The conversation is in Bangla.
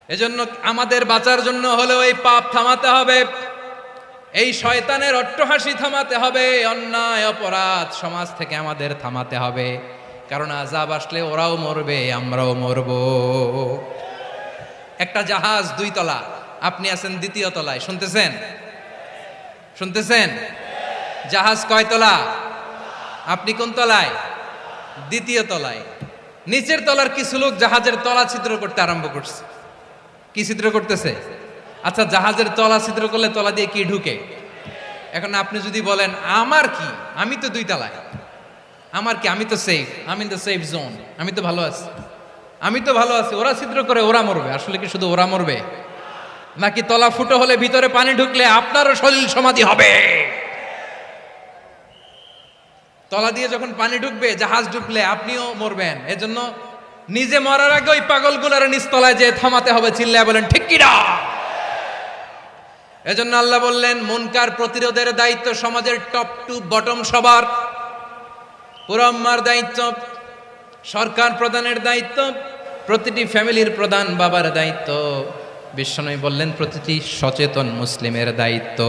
এজন্য আমাদের বাঁচার জন্য হলেও এই পাপ থামাতে হবে, এই শয়তানের অট্টহাসি থামাতে হবে, অন্যায় অপরাধ সমাজ থেকে আমাদের থামাতে হবে। কারণ আযাব আসলে ওরাও মরবে, আমরাও মরব। একটা জাহাজ 2 তলা, আপনি আছেন 2য় তলায়। শুনতেছেন? শুনতেছেন? জাহাজ কয় তলা? আপনি কোন তলায়? 2য় তলায়। নিচের তলার কিছু লোক জাহাজের তলা ছিদ্র করতে আরম্ভ করছে। কি ছিদ্র করতেছে? আচ্ছা, জাহাজের তলা ছিদ্র করলে তলা দিয়ে কি ঢুকে? এখন আপনি যদি বলেন আমার কি, আমি তো 2 তলায়, আমার কি, আমি তো সেফ, আমি ইন দ্য সেফ জোন, আমি তো ভালো আছি, আমি তো ভালো আছি, ওরা ছিদ্র করে ওরা মরবে। আসলে কি শুধু ওরা মরবে, নাকি তলা ফুটো হলে ভিতরে পানি ঢুকলে আপনারও সলিল সমাধি হবে? তলা দিয়ে যখন পানি ঢুকবে, জাহাজ ঢুকলে আপনিও মরবেন। এজন্য নিজে মরার আগে ওই পাগলগুলোর নিচতলায় যে থামাতে হবে। চিল্লায় বলেন ঠিক কি না? এজন্য আল্লাহ বললেন মুনকার প্রতিরোধের দায়িত্ব সমাজের টপ টু বটম সবার। পুরো আম্মার দায়িত্ব, সরকার প্রধানের দায়িত্ব, প্রতিটি ফ্যামিলির প্রধান বাবার দায়িত্ব, বিশ্বনবী বললেন প্রতিটি সচেতন মুসলিমের দায়িত্ব।